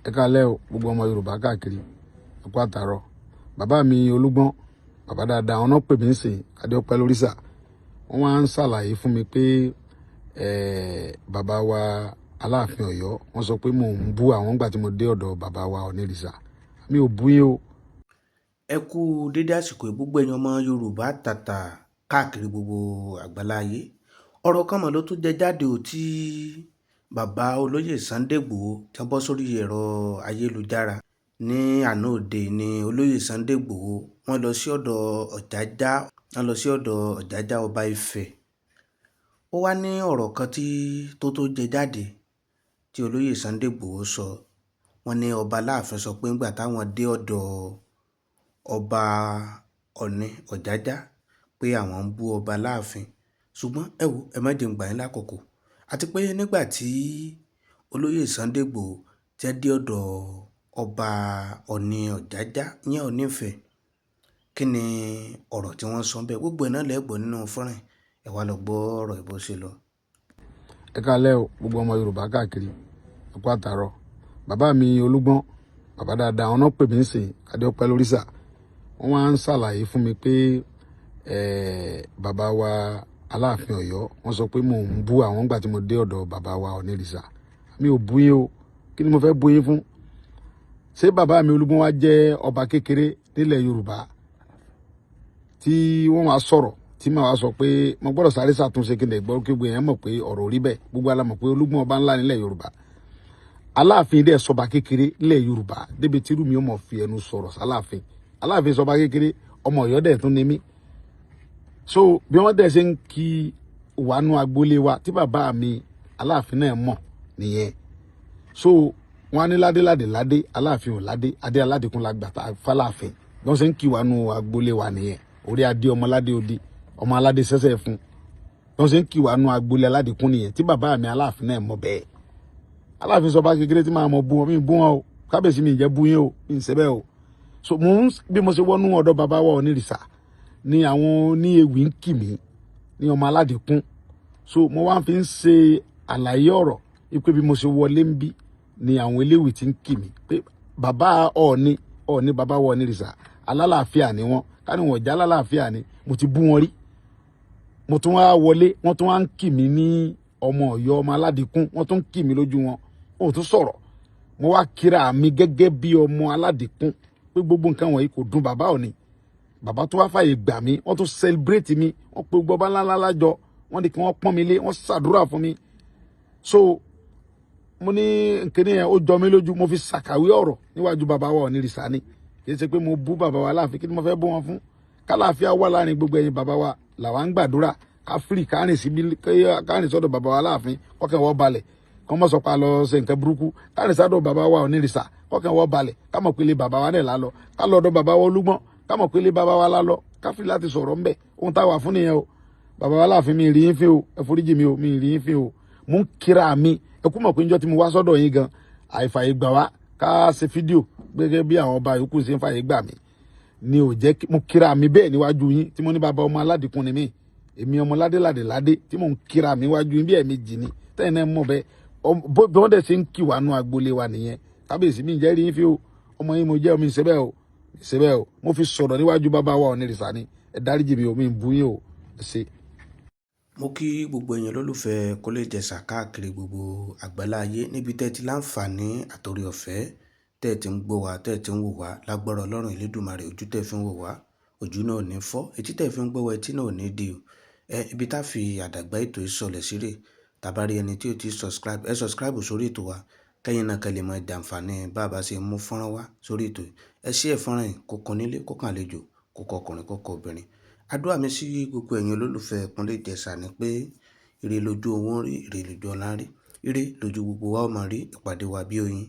Ẹ káalẹ́ o, gbogbo ọmọ Yorùbá káàkiri, ẹ kú àtàárọ̀. Bàbá mi Olúgbọ́n, bàbá dáadáa, àwọn náà pè mí sìn Adéọpẹ́ lóríṣà. Wọ́n wá ń ṣàlàyé fún mi pé bàbá wa Aláàfin Ọ̀yọ́, wọ́n sọ pé mò ń bú àwọn nígbà tí mo dé ọ̀dọ̀ bàbá wa Ọ̀nìrìṣà. Mi ò bú yín o. Ẹ kú dédé àsìkò gbogbo ẹ̀yin ọmọ Yorùbá tàtà káàkiri gbogbo àgbáláyé. Ọ̀rọ̀ kan mọ̀ ló tún jẹ jáde ò tí bàbá olóyè Sunday Igboho tí wọ́n bọ́ sórí ẹ̀rọ ayélujára ní àná òde ní olóyè Sunday Igboho wọ́n lọ sí ọ̀dọ̀ Ọjájá ọba Ifẹ̀. Ó wá ní ọ̀rọ̀ kan tó jẹ jáde tí olóyè Sunday Igboho sọ. Wọ́n ní ọba Aláàfin sọ pé ńgbà táwọn dé ọ̀dọ̀ ọba Ọ̀ọ̀ni Ọjájá pé àwọn ń bú ọba Aláàfin, ṣùgbọ́n ẹ má jẹ́ n gbà yín lákòókò. Àti pé nígbà tí olóyè Sunday Igboho tẹ́ dé ọ̀dọ̀ ọba Ọ̀ọ̀ni Ọjájá ìyẹn Ọ̀ọ̀ni Ifẹ̀, kí ni ọ̀rọ̀ tí wọ́n sọ bẹ́ẹ̀? Gbogbo ẹ̀ náà lẹ gbọ́ nínú fọ́nrán, ẹ wá lọ gbọ́ ọ̀rọ̀ ìbò ṣe lọ. Ẹ káalẹ́ o, gbogbo ọmọ Yorùbá káàkiri, ẹ kú àtàárọ̀. Bàbá mi Olúgbọ́n, bàbá dáadáa, àwọn náà pè mí sìn Adéọpẹ́ lóríṣà. Wọ́n wá ń ṣàlàyé fún mi pé bàbá wa Aláàfin Ọ̀yọ́, wọ́n sọ pé mò ń bú àwọn nígbà tí mo dé ọ̀dọ̀ bàbá wa Ọ̀nìrìṣà. Mi ò bú yín o. Kí ni mo fẹ́ bú yín fún? Ṣé bàbá mi Olúgbọ́n wá jẹ́ ọba kékeré nílẹ̀ Yorùbá tí wọ́n wá sọ̀rọ̀ tí màá wá sọ pé mo gbọ́dọ̀ sáré ṣàtúnṣe kí n lè gbọ́ kí gbogbo èèyàn mọ̀ pé ọ̀rọ̀ ò rí bẹ́ẹ̀? Gbogbo alamọ̀ pé Olúgbọ́n ọba ńlá nílẹ̀ Yorùbá. Aláàfin dẹ̀ sọba kékeré nílẹ̀ Yorùbá débi tí irú mi ó mọ̀ fi ẹnu sọ̀rọ̀ sálàfin. Aláàfin sọba kékeré, ọmọ Ọ̀yọ́ dẹ̀ tún ni mí. So bí wọ́n dẹ̀ ṣe ń kí wàánu agboolé wa tí bàbá mi Aláàfin náà mọ̀ nìyẹn. So wọ́n á ní ládé Aláàfin ò ládé, adé aládékún la gbàtà fáláàfin. Bí wọ́n ṣe ń kí wàánu agboolé wa nìyẹn. Orí adé ọmọ aládé òde, ọmọ aládé sẹ́sẹ́ fún. Bí wọ́n ṣe ń kí wàánu agboolé aládékún nìyẹn tí bàbá mi Aláàfin náà mọ̀ bẹ́ẹ̀. Aláàfin sọba kékeré tí máa mọ̀ bú wọn, mi bú wọn o. Kábíyèsí mi jẹ́ bú yín o, mi ń ṣe bẹ́ẹ̀ o. So bí mo ṣe wọnú ọ̀dọ̀ bàbá wa Ọ̀nìrìṣà ni àwọn ní ewì ń kì mí ní ọmọ aládékún. So mo wá fi ń ṣe àlàyé ọ̀rọ̀ wípé bí mo ṣe wọlé ń bí ni àwọn eléwì ti ń kì mí pé bàbá Ọ̀ọ̀ni bàbá wa Ọ̀nìrìṣà alálàáfíà ni wọ́n, ká ní wọ́n já alálàáfíà ni mo ti bú wọn rí. Mo tún wá wọlé, wọ́n tún wá ń kì mí ní ọmọ Ọ̀yọ́ ọmọ aládékún, wọ́n tún ń kì mí lójú wọn, wọn ò tún sọ̀rọ̀. Mo wá kíra mi gẹ́gẹ́ bí ọmọ aládékún pé gbogbo nǹkan wọ̀nyí kò dùn bàbá Ọ̀ọ̀ni. Bàbá tó wá fàyè gbà mí, wọ́n tún celebrate mi, wọ́n pe gbogbo ọba ńlá lájọ, wọ́n ní kí wọ́n pọ́n mi lé, wọ́n ṣàdúrà fún mi. So mo ní nkíní yẹn ó jọ mí lójú, mo fi ṣàkàwé ọ̀rọ̀ níwájú bàbá wa Ọ̀nìrìṣà ni. Kì í ṣe pé mo bú bàbá wa Aláàfin, kí ni mo fẹ́ bú wọn fún? Kálàáfíà wà láàrin gbogbo ẹ̀yin bàbá wa làwa ń gbàdúrà ká fìrì kárìn sọ́dọ̀ bàbá wa Aláàfin kọ́kàn wọ́n balẹ̀. Kọ́ mọ́ sọ pé a lọ ṣe nǹkan burúkú, kárìn sọ́dọ̀ bàbá wa Ọ̀nìrìṣà kọ́kàn wọ́n balẹ̀. Ká mọ̀ pé ilé bàbá wa náà lálọ́, ká lọ ọ̀dọ̀ bàbá wa Olúgbọ́n ká mọ̀ pé ilé bàbá wa lálọ́, ká fi láti sọ̀rọ̀ ńbẹ̀. Ohun táwa fún nìyẹn o. Bàbá wa Aláàfin mi rí yín fín o, ẹ foríjì mi o, mi rí yín fín o. Mo ń kíra mi, ẹ kú mọ̀ pé níjọ́ tí mo wá sọ́dọ̀ yín gan, àìfàyè gbà wá ká ṣe fídíò gẹ́gẹ́ bí àwọn ọba yòókù ṣe ń fàyè gbà mí ni ò jẹ́ mo kíra mi bẹ́ẹ̀ níwájú yín tí mo ní bàbá ọmọ aládìkún ni mí, èmi ọmọ ládé tí mò ń kíra mi wájú yín bí ẹ̀ẹ̀mejì ni tẹ́yìn náà mọ̀ bẹ́ẹ̀. Bí wọ́n dẹ̀ ṣe ń kí wàánu agboolé wa nìyẹn. Kábíyèsí mi jẹ́ rí yín fí o, ọmọ yín mo jẹ́ omi ìṣẹ́bẹ̀ o, mo fi sọ̀rọ̀ níwájú bàbá wa Ọ̀nìrìṣà ni, ẹ dáríjì mi o, mi ń bú yín o, ẹ ṣé. Mo kí gbogbo èèyàn lólùfẹ́ Kọ́lé Ìjẹ̀ṣà káàkiri gbogbo àgbáláyé níbi tẹ́ ti láǹfààní àtòrí ọ̀fẹ́ tẹ́ ti ń gbọ́ wa, tẹ́ ti ń wò wá. Lágbára Ọlọ́run Elédùmarè, ojú tẹ́ fi ń wò wá, ojú náà ò ní fọ́, etí tẹ́ fi ń gbọ́ wa, etí náà ò ní di o. Ibi tá fi àdàgbà ètò ìsọ̀lẹ̀ síre, tàbá rí ẹni tí ò ti subscribe, ẹ subscribe sórí ètò wa kẹ́yìn náà kẹ́ lè mọ ìdàǹfààní bá a bá ṣe mú fọ́nrán wá sórí ètò yìí. Ẹ ṣí ẹ̀ fọ́nrán yìí kó kan nílé, kó kan àlejò, kó kọ ọkùnrin, kó kọ obìnrin. Àdúrà mi sí gbogbo ẹ̀yin olólùfẹ́ Kọ́lé Ìjẹ̀ṣà ni pé ire lójú owó ń rí, ire lójú ọlá ń rí, ire lójú gbogbo wa ó máa rí. Ìpàdé wa bí oyin.